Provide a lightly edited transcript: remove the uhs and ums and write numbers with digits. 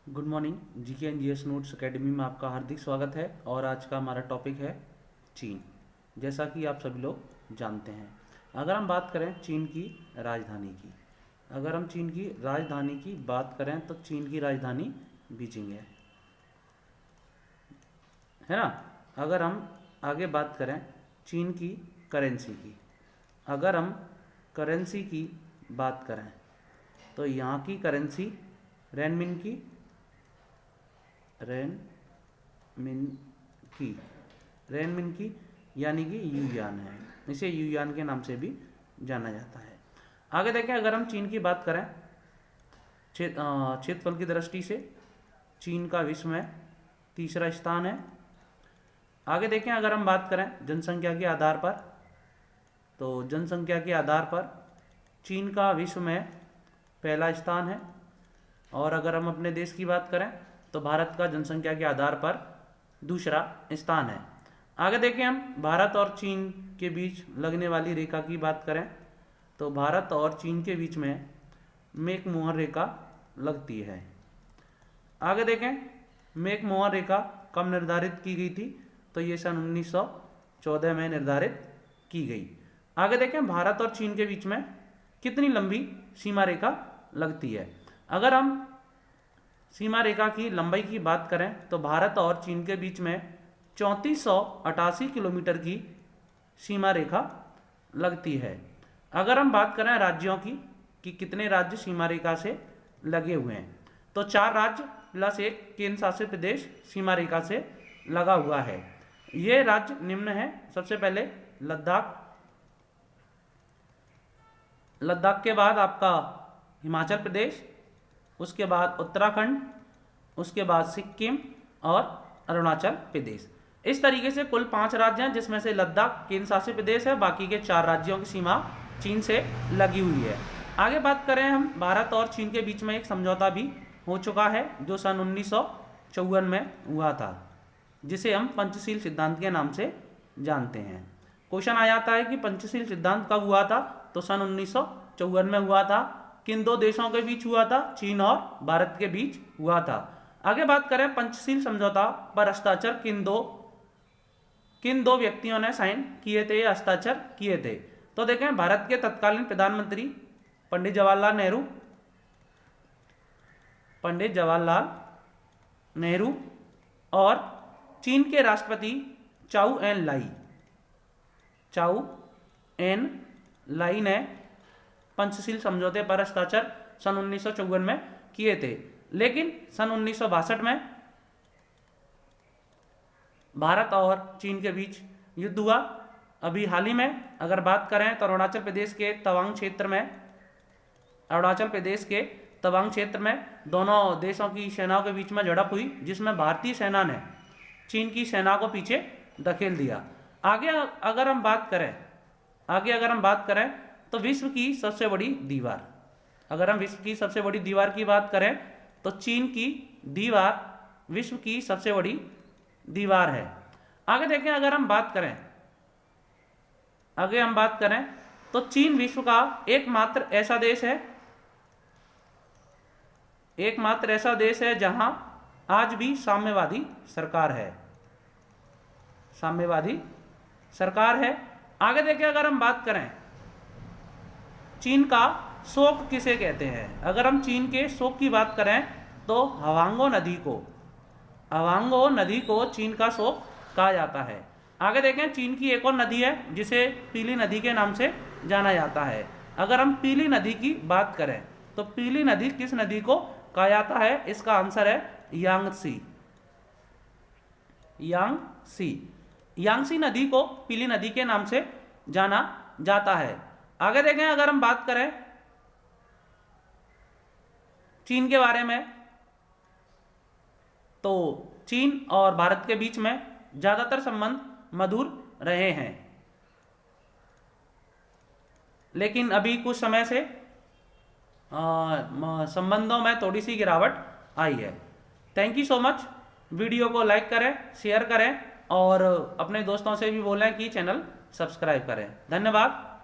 Good morning. GK and GS notes academy में आपका हार्दिक स्वागत है। और आज का हमारा टॉपिक है चीन। जैसा कि आप सभी लोग जानते हैं, अगर हम बात करें चीन की राजधानी की, अगर हम चीन की राजधानी की बात करें तो चीन की राजधानी बीजिंग है ना। अगर हम आगे बात करें चीन की करेंसी की, अगर हम करेंसी की बात करें तो यहाँ की करेंसी रेनमिन की रेनमिन की यानी कि युयान है। इसे युयान के नाम से भी जाना जाता है। आगे देखें, अगर हम चीन की बात करें क्षेत्रफल की दृष्टि से चीन का विश्व में तीसरा स्थान है। आगे देखें, अगर हम बात करें जनसंख्या के आधार पर, तो जनसंख्या के आधार पर चीन का विश्व में पहला स्थान है। और अगर हम अपने देश की बात करें तो भारत का जनसंख्या के आधार पर दूसरा स्थान है। आगे देखें, हम भारत और चीन के बीच लगने वाली रेखा की बात करें तो भारत और चीन के बीच में मैकमोहन रेखा लगती है। आगे देखें, मैकमोहन रेखा कब निर्धारित की गई थी, तो ये सन 1914 में निर्धारित की गई। आगे देखें, भारत और चीन के बीच में कितनी लंबी सीमा रेखा लगती है। अगर हम सीमा रेखा की लंबाई की बात करें तो भारत और चीन के बीच में 3488 किलोमीटर की सीमा रेखा लगती है। अगर हम बात करें राज्यों की कि कितने राज्य सीमा रेखा से लगे हुए हैं, तो 4 राज्य प्लस एक केंद्र शासित प्रदेश सीमा रेखा से लगा हुआ है। ये राज्य निम्न है। सबसे पहले लद्दाख के बाद आपका हिमाचल प्रदेश, उसके बाद उत्तराखंड, उसके बाद सिक्किम और अरुणाचल प्रदेश। इस तरीके से कुल 5 राज्य हैं, जिसमें से लद्दाख केंद्र शासित प्रदेश है। बाकी के 4 राज्यों की सीमा चीन से लगी हुई है। आगे बात करें हम, भारत और चीन के बीच में एक समझौता भी हो चुका है जो सन 1954 में हुआ था, जिसे हम पंचशील सिद्धांत के नाम से जानते हैं। क्वेश्चन आ जाता है कि पंचशील सिद्धांत कब हुआ था, तो सन 1954 में हुआ था। किन 2 देशों के बीच हुआ था, चीन और भारत के बीच हुआ था। आगे बात करें, पंचशील समझौता पर हस्ताक्षर किन दो व्यक्तियों ने साइन किए थे, हस्ताक्षर किए थे। तो देखें, भारत के तत्कालीन प्रधानमंत्री पंडित जवाहरलाल नेहरू और चीन के राष्ट्रपति चाउ एन लाई ने पंचशील समझौते पर हस्ताक्षर सन 1954 में किए थे। लेकिन सन 1962 में भारत और चीन के बीच युद्ध हुआ। अभी हाल ही में अगर बात करें तो अरुणाचल प्रदेश के तवांग क्षेत्र में दोनों देशों की सेनाओं के बीच में झड़प हुई, जिसमें भारतीय सेना ने चीन की सेना को पीछे धकेल दिया। आगे अगर हम बात करें तो विश्व की सबसे बड़ी दीवार, अगर हम विश्व की सबसे बड़ी दीवार की बात करें तो चीन की दीवार विश्व की सबसे बड़ी दीवार है। आगे देखें, अगर हम बात करें तो चीन विश्व का एकमात्र ऐसा देश है जहां आज भी साम्यवादी सरकार है। आगे देखें, अगर हम बात करें चीन का शोक किसे कहते हैं, अगर हम चीन के शोक की बात करें तो हवांगो नदी को चीन का शोक कहा जाता है। आगे देखें, चीन की एक और नदी है जिसे पीली नदी के नाम से जाना जाता है। अगर हम पीली नदी की बात करें तो पीली नदी किस नदी को कहा जाता है, इसका आंसर है यांगसी नदी को पीली नदी के नाम से जाना जाता है। आगे देखें, अगर हम बात करें चीन के बारे में, तो चीन और भारत के बीच में ज्यादातर संबंध मधुर रहे हैं, लेकिन अभी कुछ समय से संबंधों में थोड़ी सी गिरावट आई है। Thank you so much. Video को लाइक करें, शेयर करें और अपने दोस्तों से भी बोलें कि चैनल सब्सक्राइब करें। धन्यवाद।